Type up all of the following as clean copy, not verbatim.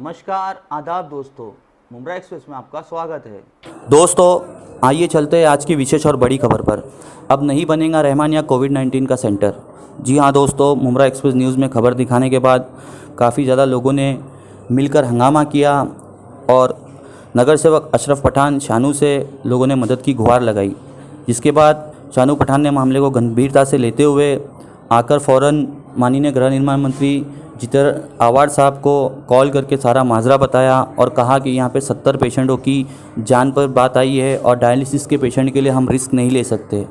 नमस्कार आदाब दोस्तों, मुंब्रा एक्सप्रेस में आपका स्वागत है। दोस्तों आइए चलते हैं आज की विशेष और बड़ी खबर पर। अब नहीं बनेगा रहमानिया कोविड-19 का सेंटर। जी हाँ दोस्तों, मुंब्रा एक्सप्रेस न्यूज़ में खबर दिखाने के बाद काफ़ी ज़्यादा लोगों ने मिलकर हंगामा किया और नगर सेवक अशरफ पठान शानू से लोगों ने मदद की गुहार लगाई, जिसके बाद शानू पठान ने मामले को गंभीरता से लेते हुए आकर फ़ौरन माननीय गृह निर्माण मंत्री जितर आवाड़ साहब को कॉल करके सारा माजरा बताया और कहा कि यहाँ पे 70 पेशेंटों की जान पर बात आई है और डायलिसिस के पेशेंट के लिए हम रिस्क नहीं ले सकते,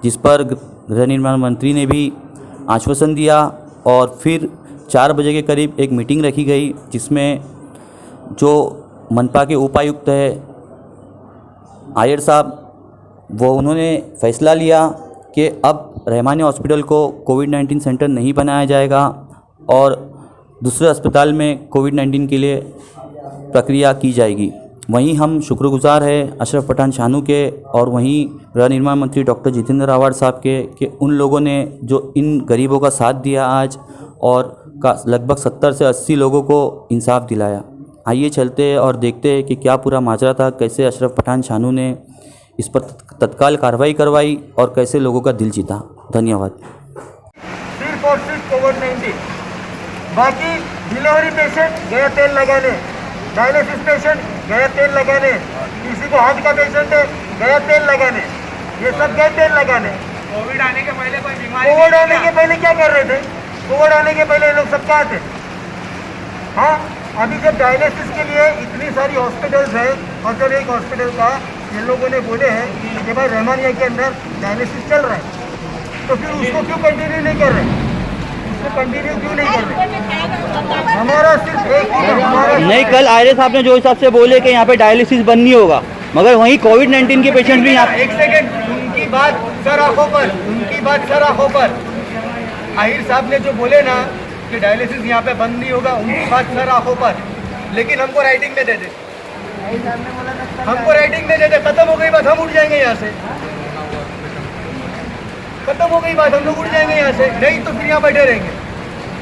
जिस पर गृह निर्माण मंत्री ने भी आश्वासन दिया। और फिर 4 बजे के करीब एक मीटिंग रखी गई, जिसमें जो मनपा के उपायुक्त है आयर साहब, वो उन्होंने फैसला लिया कि अब रहमानिया हॉस्पिटल को कोविड-19 सेंटर नहीं बनाया जाएगा और दूसरे अस्पताल में कोविड-19 के लिए प्रक्रिया की जाएगी। वहीं हम शुक्रगुजार हैं अशरफ पठान शानू के और वहीं गृह निर्माण मंत्री डॉक्टर जितेंद्र आवाड़ साहब के कि उन लोगों ने जो इन गरीबों का साथ दिया आज और लगभग 70 से 80 लोगों को इंसाफ दिलाया। आइए चलते हैं और देखते हैं कि क्या पूरा माजरा था, कैसे अशरफ पठान शानू ने इस पर तत्काल कार्रवाई करवाई और कैसे लोगों का दिल जीता। धन्यवाद। सिर्फ और सिर्फ कोविड-19, बाकी डिलीवरी पेशेंट गया तेल लगाने, डायलिसिस पेशेंट गया तेल लगाने, किसी को हार्ट का पेशेंट है गया तेल लगाने, ये सब गए तेल लगाने। कोविड आने के पहले कोई बीमारी, कोविड आने के पहले क्या कर रहे थे? कोविड आने के पहले लोग सब कहाँ थे? हाँ, अभी जब डायलिसिस के लिए इतनी सारी हॉस्पिटल्स हैं और चलो एक हॉस्पिटल का ये लोगों ने बोले हैं कि भाई रहमानिया के अंदर डायलिसिस चल रहा है, तो फिर उसको क्यों कंटिन्यू नहीं कर रहे? कंटिन्यू क्यों नहीं कर रहे? हमारा सिर्फ एक ही नहीं, कल आयरे साहब ने जो हिसाब से बोले कि यहाँ पे डायलिसिस बंद नहीं होगा, मगर वहीं कोविड-19 के पेशेंट भी यहाँ। एक सेकंड, उनकी बात सर आंखों पर, उनकी बात सर आंखों पर। आहिर साहब ने जो बोले ना कि डायलिसिस यहाँ पे बंद नहीं होगा, उनकी बात सर आंखों पर, लेकिन हमको राइटिंग में दे दे, हमको राइटिंग में दे दे। खत्म हो गई बात, हम उठ जाएंगे यहाँ से, खत्म हो गई बात, हम लोग उड़ जाएंगे यहाँ से। नहीं तो फिर यहाँ बैठे रहेंगे।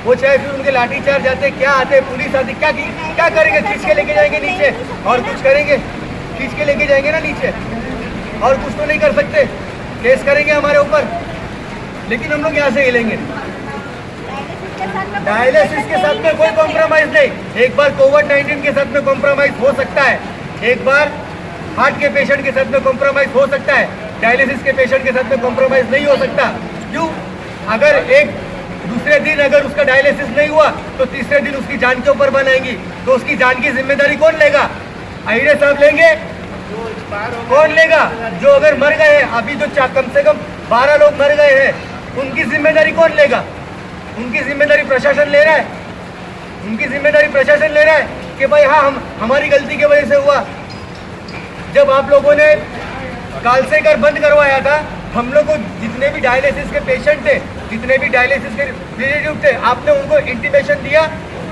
वो चाहे फिर उनके लाठी चार्ज आते, क्या आते, पुलिस आती, क्या करेंगे? खींच के लेके जाएंगे नीचे और कुछ करेंगे? खींच के लेके जाएंगे ना नीचे, और कुछ तो नहीं कर सकते, केस करेंगे हमारे ऊपर, लेकिन हम लोग यहाँ से हिलेंगे। डायलिसिस के साथ में कोई कॉम्प्रोमाइज नहीं। एक बार कोविड-19 के साथ में कॉम्प्रोमाइज हो सकता है, एक बार हार्ट के पेशेंट के साथ में कॉम्प्रोमाइज हो सकता है, डायलिसिस के पेशेंट के साथ में कॉम्प्रोमाइज नहीं हो सकता। क्यों? अगर एक दूसरे दिन अगर उसका डायलिसिस नहीं हुआ तो तीसरे दिन उसकी जान के ऊपर बनाएंगी, तो उसकी जान की जिम्मेदारी कौन लेगा? आईरे साहब लेंगे? कौन लेगा? जो अगर मर गए, अभी जो कम से कम 12 लोग मर गए हैं, उनकी जिम्मेदारी कौन लेगा? उनकी जिम्मेदारी प्रशासन ले रहा है, उनकी जिम्मेदारी प्रशासन ले रहा है कि भाई हाँ, हमारी गलती की वजह से हुआ। जब आप लोगों ने कालसेकर बंद करवाया था, हम लोग को जितने भी डायलिसिस के पेशेंट थे, जितने भी डायलिसिस के रिलेटिव थे, आपने उनको इंटीमेशन दिया।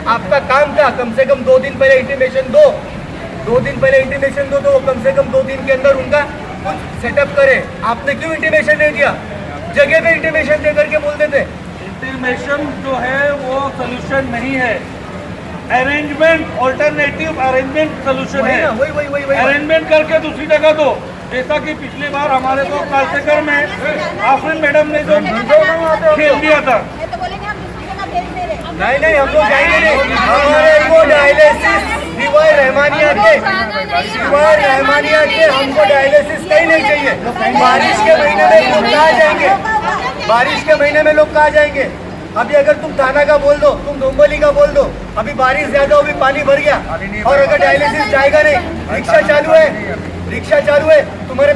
आपका काम था कम से कम 2 दिन पहले इंटीमेशन दो, 2 दिन पहले इंटीमेशन दो, तो वो कम से कम 2 दिन के अंदर उनका कुछ सेटअप करे। आपने क्यों इंटीमेशन नहीं दिया? जगह पे इंटीमेशन दे करके बोल देते। इंटीमेशन जो है वो सोल्यूशन नहीं है, अरेंजमेंट, ऑल्टरनेटिव अरेंजमेंट सोल्यूशन है। वही अरेंजमेंट करके दूसरी जगह दो, जैसा कि पिछली बार हमारे को कालसेकर में आफरीन मैडम ने जो खेल दिया था। नहीं, हम लोग जाएंगे नहीं। हमारे को डायलिसिस सिवाय रहमानिया के हमको डायलिसिस कहीं नहीं चाहिए। बारिश के महीने में लोग कहाँ जाएंगे? बारिश के महीने में लोग कहाँ जाएंगे? अभी अगर तुम थाना का बोल दो, तुम डोंबली का बोल दो, अभी बारिश ज्यादा हो, अभी पानी भर गया और अगर डायलिसिस जाएगा नहीं, रिक्शा चालू है, तुम्हारे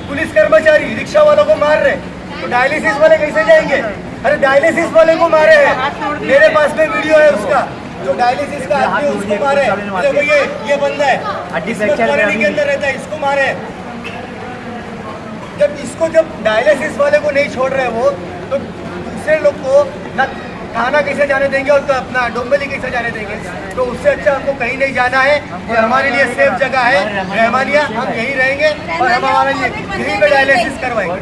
पुलिस कर्मचारी रिक्शा वालों को मार रहे, तो डायलिसिस वाले कैसे जाएंगे? अरे डायलिसिस वाले को मारे हैं, मेरे पास में वीडियो है उसका, जो डायलिसिस का आदमी उसको मारे। देखो ये बंदा है, कॉलोनी के अंदर रहता है, इसको मारे। जब डायलिसिस वाले को नहीं छोड़ रहे वो, तो दूसरे लोग को ना थाना कैसे जाने देंगे और तो अपना डोंबली कैसे जाने देंगे? तो उससे अच्छा हमको कहीं नहीं जाना है, ये हमारे लिए सेफ जगह है रहमानिया, हम यहीं रहेंगे और हम हमारे लिए यहीं पे डायलिसिस करवाएंगे।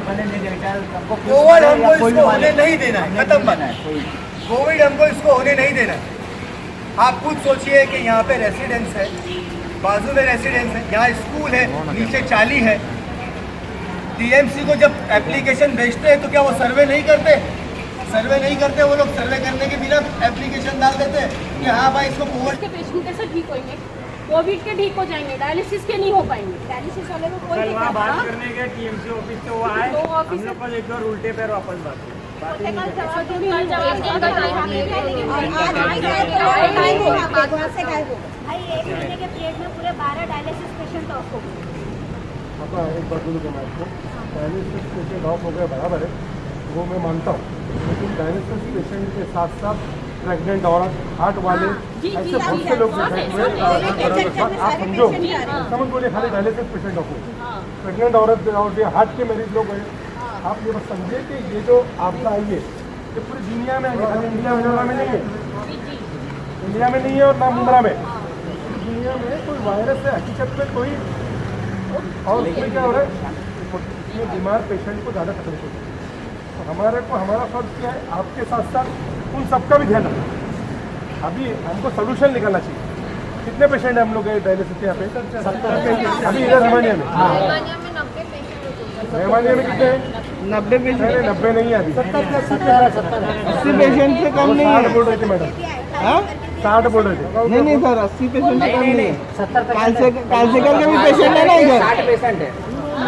कोविड हमको इसको होने नहीं देना है, खत्म बात है। कोविड हमको इसको होने नहीं देना है। आप खुद सोचिए कि यहाँ पे रेसिडेंस है, बाजू में रेसिडेंस है, यहाँ स्कूल है, नीचे चाली है। टीएमसी को जब एप्लीकेशन भेजते हैं तो क्या वो सर्वे नहीं करते? सर्वे नहीं करते वो लोग। सर्वे करने के बिना एप्लीकेशन डाल देते हैं कि हाँ भाई इसको कोविड के पेशेंट कैसे ठीक होंगे? कोविड के ठीक हो जाएंगे, डायलिसिस के नहीं हो पाएंगे। डायलिसिस वाले को कोई कल वहाँ बात करने के टीएमसी ऑफिस से वो आए, हम लोग कल एक बार उल्टे पैर वापस बात की। भाई 1 महीने के पीरियड में पूरे 12 डायलिसिस पेशेंट ऑफ हो गए। एक बात बोलूँ मैं आपको, डायलिसिस पेशेंट ऑफ हो गए बराबर है, वो मैं मानता हूँ, लेकिन डायलिसिस पेशेंट के साथ साथ प्रेग्नेंट औरत, हार्ट वाले, ऐसे बहुत से लोग आप समझो, समझ बोलिए खाली डायलिसिस पेशेंट ऑफ हो, प्रेग्नेंट औरत और हार्ट के मरीज लोग हैं। आप ये बस समझिए कि ये जो आपदा आई है ये पूरी दुनिया में आई है, खाली इंडिया में नहीं है, इंडिया में नहीं है और ना मुंब्रा में, पूरी दुनिया में कोई वायरस है हकीकत में कोई। और उसमें क्या हो रहा है, इतने बीमार पेशेंट को ज़्यादा तकलीफ होती है। तो हमारा फर्ज क्या है, आपके साथ साथ उन सबका भी ध्यान रखना। अभी हमको सोल्यूशन निकालना चाहिए। कितने पेशेंट हैं हम लोग डायलिसिस के यहाँ पे? 70। अभी इधर रहमानिया में 90 कितने हैं? 90 पेशेंट। 90 नहीं है अभी, 80 पेशेंट से कम नहीं है। 60 बोल रहे थे मैडम, 60 बोल रहे थे। नहीं सर, 80 पेशेंट से कम नहीं है। कालसेकर के भी पेशेंट है ना इधर, 60 पेशेंट है,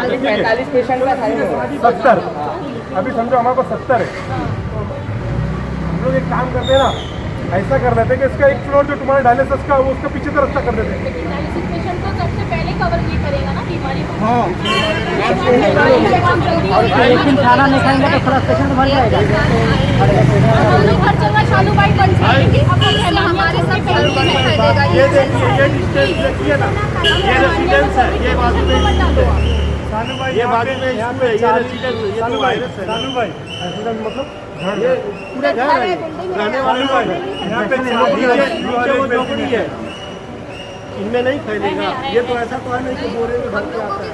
45 पेशेंट का था 70। अभी समझो हमारे पास 70 है। हम लोग एक काम करते हैं ना, ऐसा कर लेते हैं कि इसका एक फ्लोर जो तुम्हारा डायलिसिस का वो उसका पीछे का रास्ता कर देते हैं। डायलिसिस पेशेंट को सबसे पहले कवर ये करेगा ना बीमारी को। हाँ, लेकिन खाना नहीं खाएंगे तो थोड़ा पेशेंट मर जाएगा। हम लोग हर जगह चालू बाइक बन जाएंगे, हमारे सब फायदेगा। ये देखिए, ये डिस्टेंस देखिए ना, ये रेसिडेंस है, ये बाजू में सानू भाई, ये बाजू में यहाँ पे ये रेसिडेंस है, ये तो वायरस है। सानू भाई रेसिडेंस मतलब ये पूरे घर है, रहने वाले भाई यहाँ पे नीचे वो झोपड़ी है, इनमें नहीं फैलेगा। ये तो ऐसा तो है नहीं कि बोरे में भर के आता है।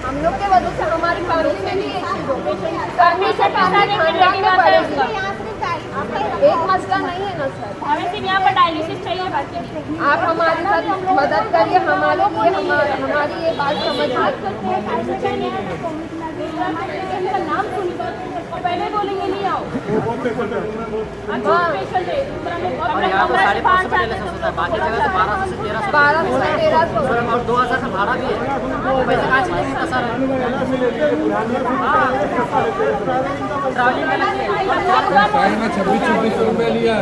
हम लोग के वजह से हमारी फैमिली में भी एक मसला नहीं है ना सर, हमें सिर्फ यहाँ पर डायलिसिस चाहिए, बाकी नहीं। आप हमारे साथ मदद करिए, हमारी ये बात समझिए। नाम सुनिए और पहले बोलेंगे नहीं आओ। पेशेंट है और यहाँ पर 550 डायलिसिस होता है, बाकी जगह से 1200 से 1300 और 2000 का भाड़ा भी है। पैसे कहाँ से लेंगे सर? ट्रैवलिंग का लगेगा 26-26 रुपये लिया।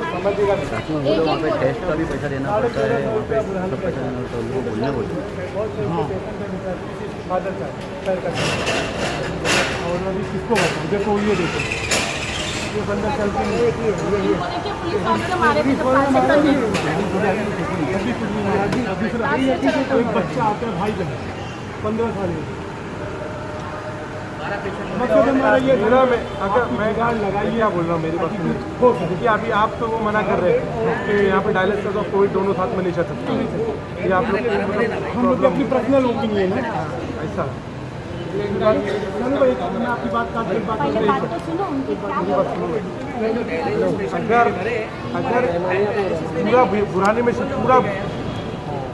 वहाँ पे टेस्ट का भी पैसा देना पड़ता है, वहाँ पे सब पैसा देना पड़ता है, उनको बोलने और अभी किसको बताऊँ? देखो ये देखो, ये बंदा चलते हैं, एक बच्चा आता है भाई बहन 15 साल में, मतलब हमारा ये जिला में अगर मैं गार्ड लगाइए, क्या बोल रहा हूँ मेरी बात हो देखिए। अभी आप तो वो मना कर रहे हैं कि यहाँ पे डायलिसिस और कोविड दोनों साथ में नहीं चल सकता, ये आप लोग हम लोग अपनी पर्सनल ओपिनियन है ऐसा। मैं आपकी बात काट के बात अगर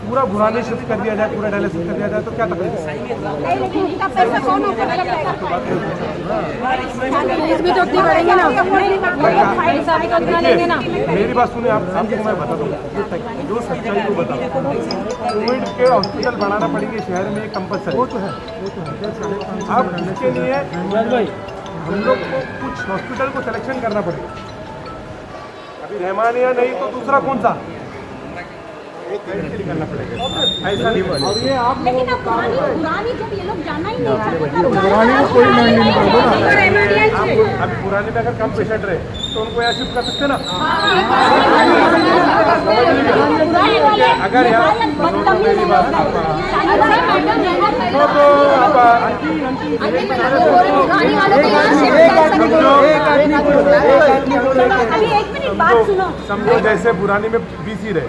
पूरा बुरानी शिफ्ट कर दिया जाए, पूरा डायलिसिस कर दिया जाए तो क्या तकलीफ है? मेरी बात सुनिए, आपको मैं बताता हूँ जो सच्चाई को बताऊँ, कोविड के हॉस्पिटल बनाना पड़ेंगे शहर में कंपलसरी, वो तो है। अब इसके लिए हम लोग को कुछ हॉस्पिटल को सिलेक्शन करना पड़ेगा। अभी रहमानिया नहीं तो दूसरा कौन सा करना पड़ेगा, ऐसा नहीं बने। और ये आप लोगों को पुरानी जब ये लोग जाना ही नहीं, पुरानी को कोई नहीं कर दो ना। अभी पुराने में अगर कम पेशेंट रहे तो उनको यहाँ शिफ्ट कर सकते ना। अगर यहाँ मेरी बात समझो जैसे बुरानी में 20 ही रहे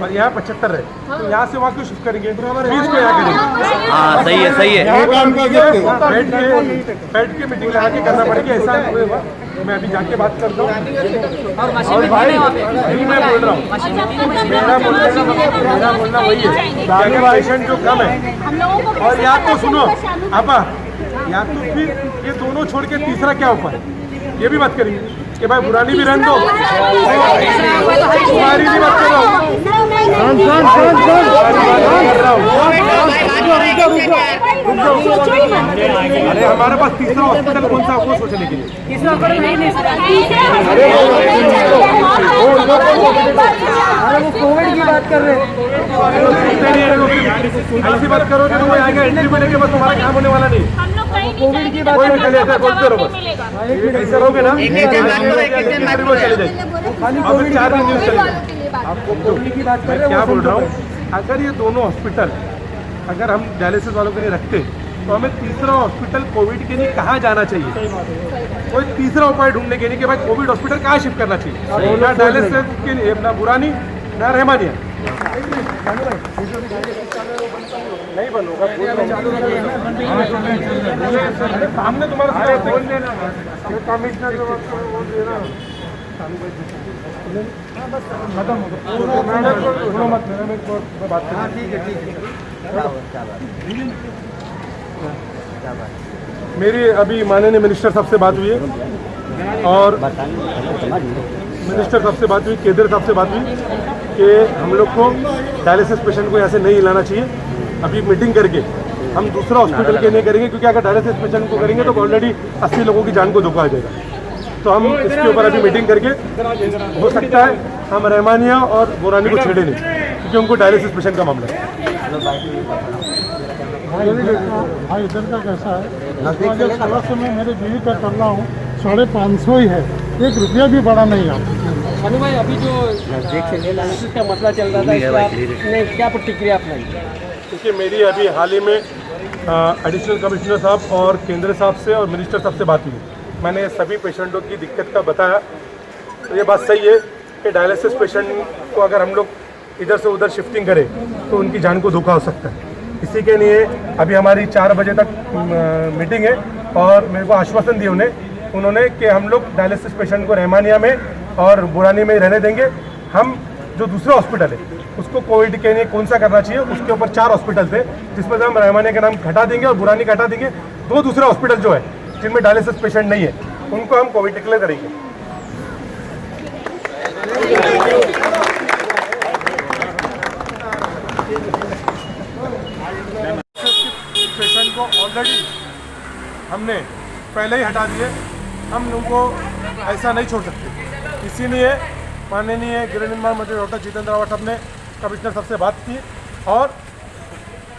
और यहाँ 75 रहे, तो यहाँ से वहाँ क्यों शिफ्ट करेंगे, 20 को यहाँ करेंगे। हाँ सही है सही है। बैठ के मीटिंग लगा के करना पड़ेगी, ऐसा होगा। मैं अभी जाके बात करता हूँ। और भाई यही मैं बोल रहा हूँ, मेरा बोलना वही है, अगर पेशेंट जो कम है और या तो सुनो आपा, या तो फिर ये दोनों छोड़ के तीसरा क्या उपाय, ये भी बात करेंगे कि भाई बुरानी भी रहने दो, तुम्हारी भी बात कर रहा हूँ। अरे हमारे पास तीसरा हॉस्पिटल कौन सा, वो सोचने के लिए कोविड की बात कर रहे हैं। ऐसी बात करो कि तुम्हें आएगा एंट्री मिलेगी, बस तुम्हारा काम होने वाला नहीं। कोविड की बात कोई भी चले जाए, बोलते रहो बस, ऐसे रहोगे ना चले जाएगी, अब 4 दिन न्यूज चलेगी। आपको कोविड की बात कर रहे क्या बोल रहा हूँ, अगर ये दोनों हॉस्पिटल अगर हम डायलिसिस वालों के लिए रखते तो हमें तीसरा हॉस्पिटल कोविड के लिए कहाँ जाना चाहिए, कोई तीसरा उपाय ढूंढने के लिए कि भाई कोविड हॉस्पिटल कहाँ शिफ्ट करना चाहिए, ना डायलिसिस के लिए ना बुरानी ना रहमानिया। नहीं बनोगा सामने तुम्हारा कमिश्नर खत्म हो बात करना। ठीक है मेरी अभी माननीय मिनिस्टर साहब से बात हुई है और मिनिस्टर साहब से बात हुई, केंद्र साहब से बात हुई कि हम लोग को डायलिसिस पेशेंट को यहाँ से नहीं हिलाना चाहिए। अभी मीटिंग करके हम दूसरा हॉस्पिटल के लिए करेंगे, क्योंकि अगर डायलिसिस पेशेंट को करेंगे तो ऑलरेडी 80 लोगों की जान को धोखा आ जाएगा। तो हम इसके ऊपर अभी मीटिंग करके हो सकता है हम रहमानिया और बोरानी को छेड़े नहीं, क्योंकि उनको डायलिसिस पेशेंट का मामला है। भाई इधर का कैसा है, 1600 में मेरे बीवी का कर रहा हूँ, 550 ही है, 1 रुपया भी बड़ा नहीं आता। शनु भाई अभी जो का मसला चल रहा था, आपने क्या प्रतिक्रिया अपनाई? क्योंकि मेरी अभी हाल ही में एडिशनल कमिश्नर साहब और केंद्र साहब से और मिनिस्टर साहब से बात हुई। मैंने सभी पेशेंटों की दिक्कत का बताया, तो ये बात सही है कि डायलिसिस पेशेंट को अगर हम लोग इधर से उधर शिफ्टिंग करें तो उनकी जान को धोखा हो सकता है। इसी के लिए अभी हमारी 4 बजे तक मीटिंग है और मेरे को आश्वासन दिए उन्होंने कि हम लोग डायलिसिस पेशेंट को रहमानिया में और बुरानी में ही रहने देंगे। हम जो दूसरा हॉस्पिटल है उसको कोविड के लिए कौन सा करना चाहिए, उसके ऊपर 4 हॉस्पिटल थे, जिसमें से हम रहमानिया का नाम हटा देंगे और बुरानी का हटा देंगे। 2 दूसरे हॉस्पिटल जो है जिनमें डायलिसिस पेशेंट नहीं है उनको हम कोविड डिक्लेयर करेंगे। पेशेंट को ऑलरेडी हमने पहले ही हटा दिए, हम उनको ऐसा नहीं छोड़ सकते। इसीलिए माननीय गृह निर्माण मंत्री डॉक्टर जितेंद्र रावत साहब ने कमिश्नर साहब से बात की और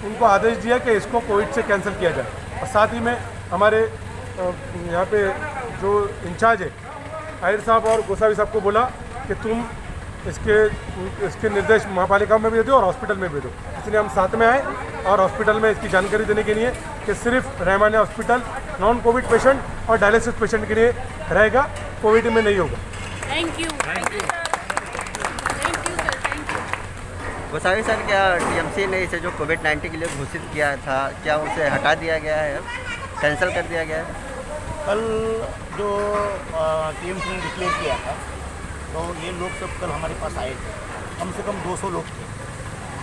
उनको आदेश दिया कि इसको कोविड से कैंसिल किया जाए। और साथ ही में हमारे यहाँ पे जो इंचार्ज है आहिर साहब और गोसावी साहब को बोला कि तुम इसके निर्देश महापालिका में भी दो और हॉस्पिटल में भी दो। इसलिए हम साथ में आए और हॉस्पिटल में इसकी जानकारी देने के लिए कि सिर्फ Rahmania hospital non Covid patient और डायलिसिस पेशेंट के लिए रहेगा, कोविड में नहीं होगा। थैंक यू गोसावी सर, क्या टीएमसी ने इसे जो कोविड-19 के लिए घोषित किया था, क्या उसे हटा दिया गया है, कैंसिल कर दिया गया है? कल जो टीएमसी ने डिक्लेयर किया था तो ये लोग सब कल हमारे पास आए थे, कम से कम 200 लोग थे।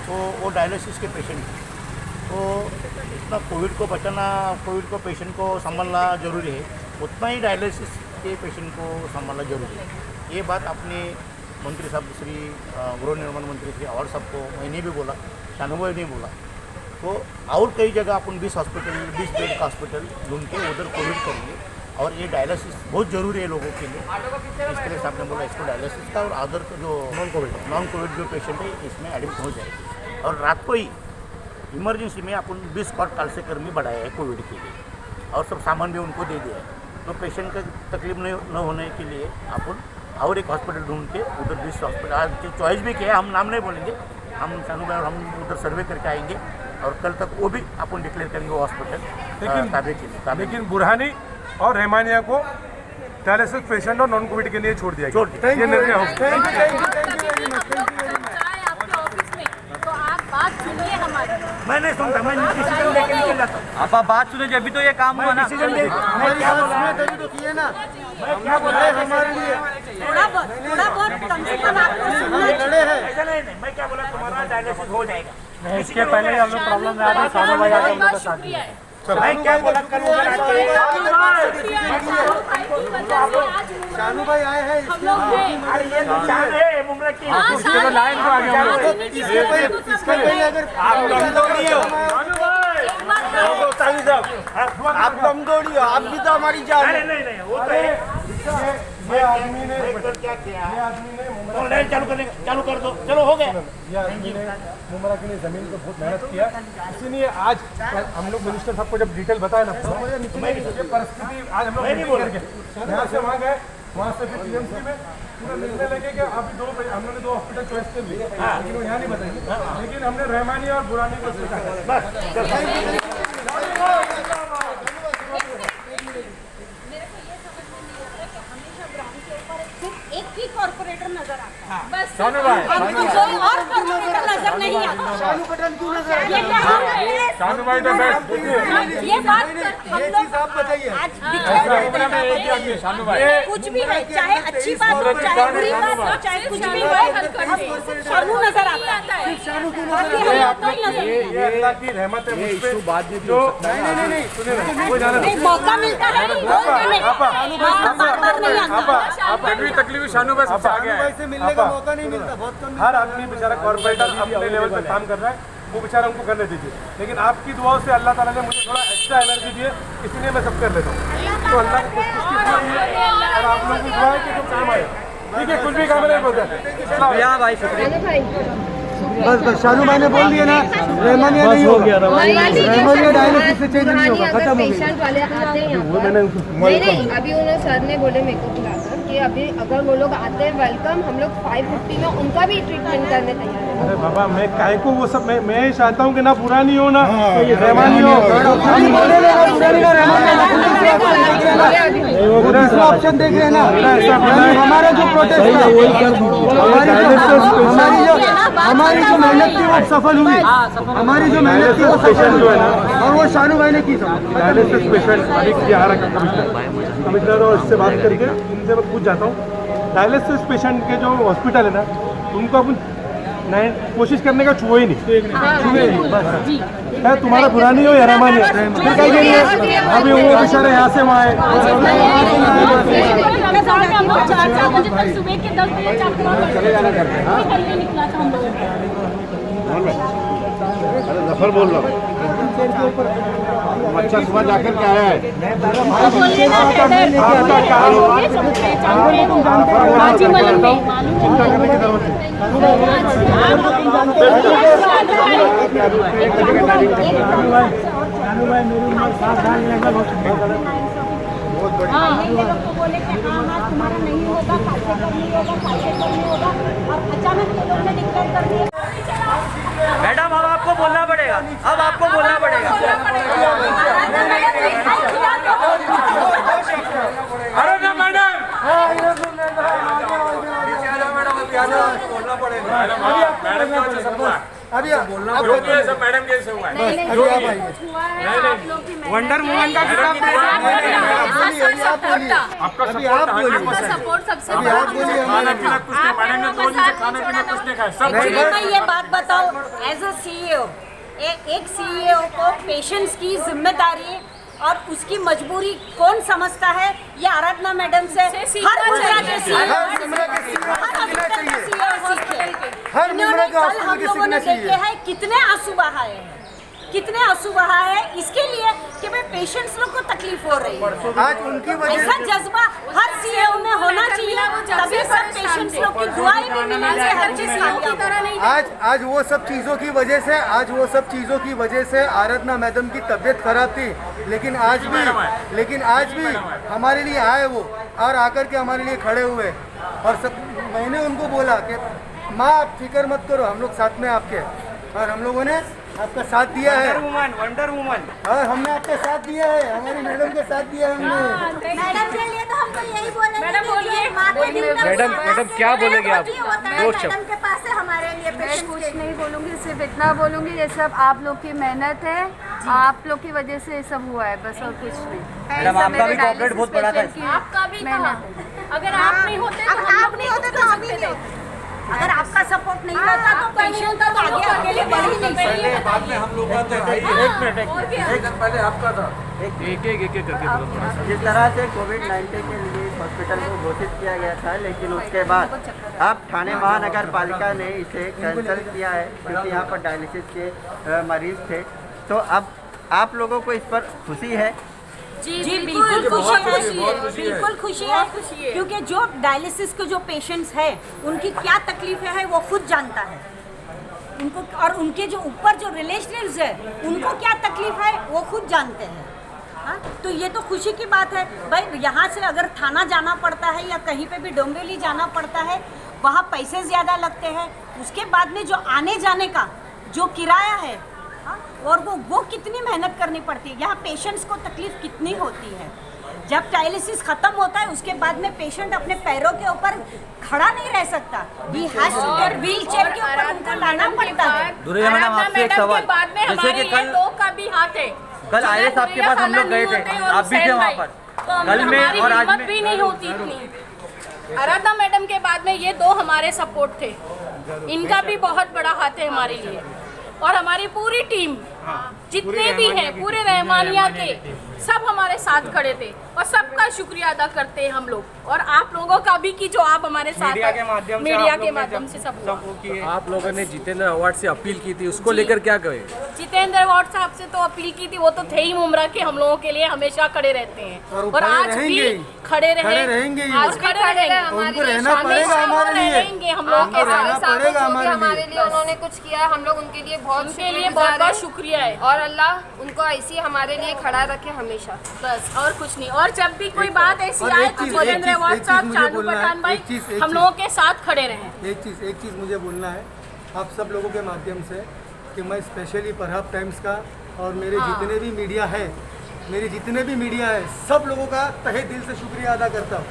तो वो डायलिसिस के पेशेंट थे, तो इतना कोविड को बचाना, कोविड को पेशेंट को संभालना ज़रूरी है, उतना ही डायलिसिस के पेशेंट को संभालना जरूरी है। ये बात अपने मंत्री साहब श्री गृह निर्माण मंत्री श्री अवार्ड साहब को मैंने भी बोला, शानूभाई ने बोला। तो और कई जगह अपन 20 बेड का हॉस्पिटल ढूंढ के उधर कोविड करेंगे और ये डायलिसिस बहुत ज़रूरी है लोगों के लिए। इसके लिए साहब ने बोला इसको डायलिसिस का और अदर जो नॉन कोविड जो पेशेंट है इसमें एडमिट हो जाएगी। और रात को ही इमरजेंसी में अपन 20 कॉट काल से कर्मी बढ़ाया है कोविड के लिए और सब सामान भी उनको दे दिया है। तो पेशेंट का तकलीफ न होने के लिए अपन और एक हॉस्पिटल ढूंढ के उधर बीस हॉस्पिटल चॉइस भी किया, हम नाम नहीं बोलेंगे, हम शानू भाई और हम उधर सर्वे करके आएंगे और कल तक वो भी अपन डिक्लेयर करेंगे वो हॉस्पिटल। लेकिन बुरहानी और रहमानिया को डायलिसिस पेशेंट और नॉन कोविड के लिए छोड़ दिया गया। ये निर्णय हो मैं नहीं सुनता, मैं डिसीजन लेके निकल जाता हूँ। आप बात सुने जब भी तो ये काम हुआ ना। डिसीजन ले मैं क्या बोल रहा हूँ तभी तो किए ना, हमने बोला हमारे लिए थोड़ा बहुत कम से कम आपको सुनना चाहिए। ऐसा नहीं, मैं क्या बोला तुम्हारा डायलिसिस हो जाएगा। इसके पहले हम लोग प्रॉब्लम में आते शानू भाई आके हम लोग का साथ दिया। मैं क्या बोला कल उधर आके शानू भाई आए हैं, अरे ये नुकसान है मुमरा की इसके तो लाइन को आगे हम लोग इसके पहले अगर आप कमजोरी हो, आप कमजोरी हो, आप भी तो हमारी जान। नहीं वो तो ये आदमी ने क्या किया, ये आदमी ने ऑनलाइन चालू कर दो, चलो हो गया। ये आदमी ने मुमरा के लिए ज़मीन को बहुत मेहनत किया, इसीलिए आज हम लोग मिनिस्टर साहब को जब डिटेल बताया ना ये परिस्थिति आज हम लोग यहाँ से वहाँ गए, वहाँ से फिर टीएमसी में पूरा निर्णय लगे कि अभी हम लोगों ने 2 हॉस्पिटल चॉइस कर लिए, लेकिन वो यहाँ नहीं बताएंगे, लेकिन हमने रहमानी और बुरानी को बस एक ही कॉर्पोरेटर नजर आता है, बस शानू भाई हमको कोई और कॉर्पोरेटर नजर नहीं आता। शानू पटेल क्यों नजर ये क्या शानू भाई तो बेस्ट ये बात हम लोग आप बताइए। आज शानू भाई कुछ भी है, चाहे अच्छी बात हो चाहे बुरी बात हो चाहे कुछ भी हो, शानू नजर आता है। शानू क्यों ये अल्लाह की रहमत है मुझ पे बाद में जो नहीं सुनिए वो जाना नहीं मौका मिलता है तकलीफ शानू भाई सबसे आगे है। से मिलने का मौका नहीं मिलता, बहुत कम। हर आदमी बेचारा कॉर्पोरेटर अपने लेवल पे काम कर रहा है, वो बेचारा उनको करने दीजिए, लेकिन आपकी दुआओं से अल्लाह ताला ने मुझे थोड़ा एक्स्ट्रा एनर्जी दी है, इसीलिए मैं सब कर लेता हूँ। तो अल्लाह की और आप लोगों की दुआ है कि जो काम आए, ठीक है, कुछ भी काम नहीं बोलते भाई शुक्रिया। बस शानू भाई ने बोल दिया ना, रहमानिया नहीं होगा, रहमानिया डायलिसिस से चेंज नहीं होगा, खत्म हो गया। पेशेंट वाले आते हैं यहाँ पर, नहीं अभी उन्होंने सर ने बोले मेरे को बुलाकर कि अभी अगर वो लोग आते हैं वेलकम, हम लोग 550 में उनका भी ट्रीटमेंट करने तैयार है। अरे बाबा मैं काहे को वो सब मैं चाहता हूँ कि ना पुरानी हो ना रहमानी हो, दूसरा ऑप्शन देख रहे हैं ना। हमारा जो प्रोटेस्ट हमारी जो मेहनत थी वो सफल हुई, हमारी जो मेहनत थी वो सफल हुई और वो शानू भाई ने की। डायलिसिस पेशेंट अभी आ रहा कमिश्नर और इससे बात करके इनसे मैं पूछ जाता हूँ, डायलिसिस पेशेंट के जो हॉस्पिटल है ना उनको अपन कोशिश करने का छुआ ही नहीं, बस है तुम्हारा पुरानी हो या रहमानी हो, फिर कहीं नहीं अभी वो बेचारे यहाँ से वहाँ आए। सुबह के 10 बजे निकला था हम लोग। जफर बोल रहा हूँ, अच्छा सुबह जाकर के आया है। चिंता करने की जरूरत नहीं। बोले कि हाँ तुम्हारा नहीं होगा, खासे कर नहीं होगा, खासे कर नहीं होगा, और अचानक ये लोग ने डिक्लेयर कर दिया। मैडम अब आपको बोलना पड़ेगा, अब आपको बोलना पड़ेगा। अरे ना मैडम बोलना पड़ेगा। अभी मैडम कैसे हुआ है वंडर वुमन का आपका सपोर्ट सबसे खाना पीना कुछ नहीं, मैडम ने 2 दिन से खाना पीना कुछ नहीं खाया सब। मैं ये बात बताऊं, एज अ सीईओ एक सीईओ को पेशेंट्स की जिम्मेदारी और उसकी मजबूरी कौन समझता है, ये आराधना मैडम से हर मुमरा के कल हम लोगों ने देखे हैं कितने आंसू बहाए हैं, कितने आंसू बहाए हैं इसके लिए कि भाई पेशेंट्स लोग को तकलीफ हो रही है। आज उनकी वजह ऐसा जज्बा हर सीईओ में होना चाहिए, तभी सब पेशेंट्स लोग की दुआएं भी मिलनी चाहिए, हर चीज आज वो सब चीज़ों की वजह से आराधना मैडम की तबीयत खराब थी, लेकिन आज भी हमारे लिए आए वो और आकर के हमारे लिए खड़े हुए। और सब मैंने उनको बोला कि माँ आप फिक्र मत करो, हम लोग साथ में आपके, और हम लोगों ने आपका साथ दिया है। वंडर वुमन और हमने आपका साथ दिया है, हमारी मैडम के साथ दिया है हमने। मैडम के लिए तो हम तो यही बोलेंगे। मैडम बोलिए। मैडम क्या बोलेंगे आप? दो शब्द। मैडम के पास है हमारे लिए पेशेंट। कुछ नहीं बोलूँगी, सिर्फ इतना बोलूँगी ये सब आप लोग की मेहनत है, आप लोग की वजह से ये सब हुआ है, बस और कुछ नहीं। मैडम आपका भी कॉर्पोरेट बहुत बड़ा था, आपका भी मेहनत। अगर आप नहीं होते तो हम भी नहीं होते। अगर आपका सपोर्ट नहीं रहता तो पेशेंट तो आगे अकेले बढ़ ही नहीं सकते। बाद में हम लोग का था। एक दिन पहले आपका था। एक करके बोलो। जिस तरह से कोविड-19 के लिए हॉस्पिटल को घोषित किया गया था, लेकिन उसके बाद अब ठाणे महानगर पालिका ने इसे कैंसिल किया है क्योंकि यहाँ पर डायलिसिस के मरीज थे। तो अब आप लोगों को इस पर खुशी है? जी बिल्कुल खुशी है, बिल्कुल खुशी है, क्योंकि जो डायलिसिस के जो पेशेंट्स हैं उनकी क्या तकलीफें हैं वो खुद जानता है उनको, और उनके जो ऊपर जो रिलेटिव्स है उनको क्या तकलीफ है वो खुद जानते हैं। हाँ, तो ये तो खुशी की बात है भाई। यहाँ से अगर थाना जाना पड़ता है या कहीं पे भी डोंबिवली जाना पड़ता है, वहाँ पैसे ज़्यादा लगते हैं, उसके बाद में जो आने जाने का जो किराया है, हाँ, और वो कितनी मेहनत करनी पड़ती है। यहाँ पेशेंट्स को तकलीफ कितनी होती है। जब डायलिसिस खत्म होता है उसके बाद में पेशेंट अपने पैरों के ऊपर खड़ा नहीं रह सकता, व्हील चेयर के ऊपर उनको लाना पड़ता है। दुर्गा मैडम आपसे एक सवाल, जैसे कि का भी हाथ है, कल आईएएस आपके पास हम लोग गए थे, आप भी थे वहाँ पर, कल में और आज में भी नहीं होती इतनी। आराधना मैडम के बाद में ये दो हमारे सपोर्ट थे, इनका भी बहुत बड़ा हाथ है हमारे लिए। और हमारी पूरी टीम जितने भी हैं पूरे रहमानिया के सब हमारे साथ खड़े थे और सबका शुक्रिया अदा करते हैं हम लोग। और आप लोगों का भी कि जो आप हमारे साथ मीडिया के माध्यम से सब आप लोगों ने जितेंद्र अवार्ड से अपील की थी, उसको लेकर क्या कहे? जितेंद्र अवार्ड साहब से तो अपील की थी, वो तो थे ही मुमरा के हम लोगों के लिए हमेशा खड़े रहते हैं और आज भी खड़े रहेंगे, आज खड़े रहेंगे, उनको रहना पड़ेगा हमारे लिए, हम लोग के साथ हमारे लिए उन्होंने कुछ किया, हम लोग उनके लिए बहुत बहुत शुक्रिया है और अल्लाह उनको ऐसी हमारे लिए खड़ा रखे हमेशा, बस और कुछ नहीं। और जब भी कोई बात ऐसी आए तो जितेंद्र अवार्ड साहब, चांदू पठान भाई हम लोगों के साथ खड़े रहें। एक चीज़ मुझे बोलना है आप सब लोगों के माध्यम से कि मैं स्पेशली प्रभात टाइम्स का और मेरे जितने भी मीडिया है, सब लोगों का तहे दिल से शुक्रिया अदा करता हूँ,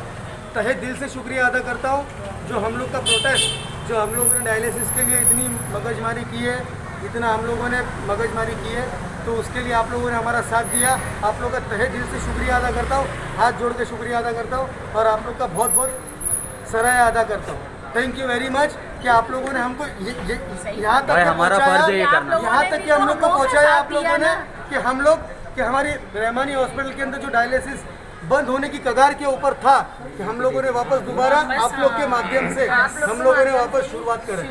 तहे दिल से शुक्रिया अदा करता हूँ। जो हम लोग का प्रोटेस्ट, जो हम लोगों ने डायलिसिस के लिए इतनी मगजमारी की है, इतना हम लोगों ने मगजमारी की है, तो उसके लिए आप लोगों ने हमारा साथ दिया। आप लोगों का तहे दिल से शुक्रिया अदा करता हूँ, हाथ जोड़ के शुक्रिया अदा करता हूँ और आप लोग का बहुत बहुत सराहना अदा करता हूँ। थैंक यू वेरी मच कि आप लोगों ने हमको यहाँ तक हमारा फर्ज है ये करना, यहाँ तक कि हम लोग को पहुँचाया आप लोगों ने कि हमारी रहमानी हॉस्पिटल के अंदर जो डायलिसिस बंद होने की कगार के ऊपर था कि हम लोगों ने वापस दोबारा आप लोग के माध्यम से हम लोगों ने वापस शुरुआत करें।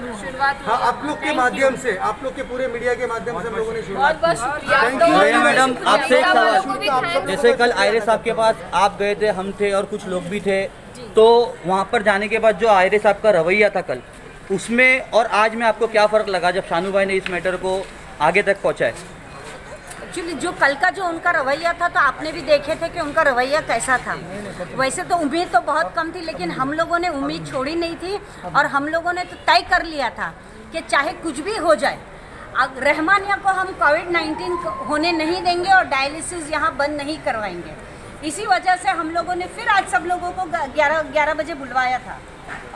हाँ, आप लोग के माध्यम से, आप लोग के पूरे मीडिया के माध्यम से हम लोगों ने शुरुआत की। मैडम आपसे एक सवाल, जैसे कल आईएएस साहब के पास आप गए थे, हम थे और कुछ लोग भी थे, तो वहाँ पर जाने के बाद जो आईएएस साहब का रवैया था कल, उसमें और आज में आपको क्या फ़र्क लगा जब शानू भाई ने इस मैटर को आगे तक पहुँचाए? एक्चुअली जो कल का जो उनका रवैया था तो आपने भी देखे थे कि उनका रवैया कैसा था। वैसे तो उम्मीद तो बहुत कम थी, लेकिन हम लोगों ने उम्मीद छोड़ी नहीं थी और हम लोगों ने तो तय कर लिया था कि चाहे कुछ भी हो जाए, रहमानिया को हम कोविड-19 होने नहीं देंगे और डायलिसिस यहाँ बंद नहीं करवाएंगे। इसी वजह से हम लोगों ने फिर आज सब लोगों को 11 बजे बुलवाया था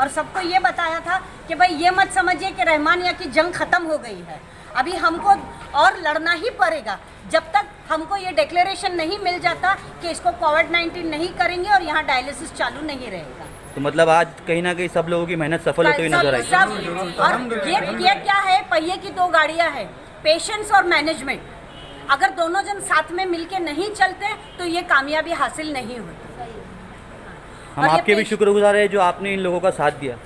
और सबको ये बताया था कि भाई ये मत समझिए कि रहमानिया की जंग ख़त्म हो गई है, अभी हमको और लड़ना ही पड़ेगा जब तक हमको ये डिक्लेरेशन नहीं मिल जाता कि इसको कोविड-19 नहीं करेंगे और यहाँ डायलिसिस चालू नहीं रहेगा। तो मतलब आज कहीं ना कहीं सब लोगों की मेहनत सफल होती हुई नजर आई। और ये क्या है, पहिए की 2 गाड़ियाँ हैं, पेशेंट्स और मैनेजमेंट। अगर दोनों जन साथ में मिलके नहीं चलते तो ये कामयाबी हासिल नहीं होती। हम आपके भी शुक्रगुजार हैं जो आपने इन लोगों का साथ दिया।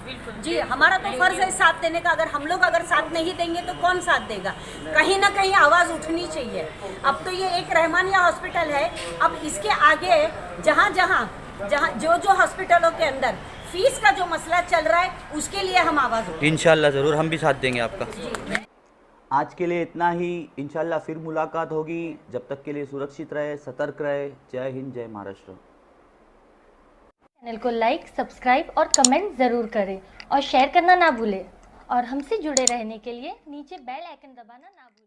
जी, हमारा तो फर्ज है साथ देने का। अगर हम लोग साथ नहीं देंगे तो कौन साथ देगा? कहीं ना कहीं आवाज़ उठनी चाहिए। अब तो ये एक रहमानिया हॉस्पिटल है, अब इसके आगे जहाँ जो हॉस्पिटलों के अंदर फीस का जो मसला चल रहा है उसके लिए हम आवाज़ उठाएंगे। इंशाल्लाह ज़रूर हम भी साथ देंगे आपका। आज के लिए इतना ही, इंशाल्लाह फिर मुलाकात होगी। जब तक के लिए सुरक्षित रहे, सतर्क रहे। जय हिंद, जय महाराष्ट्र। चैनल को लाइक, सब्सक्राइब और कमेंट ज़रूर करें और शेयर करना ना भूलें। और हमसे जुड़े रहने के लिए नीचे बेल आइकन दबाना ना भूलें।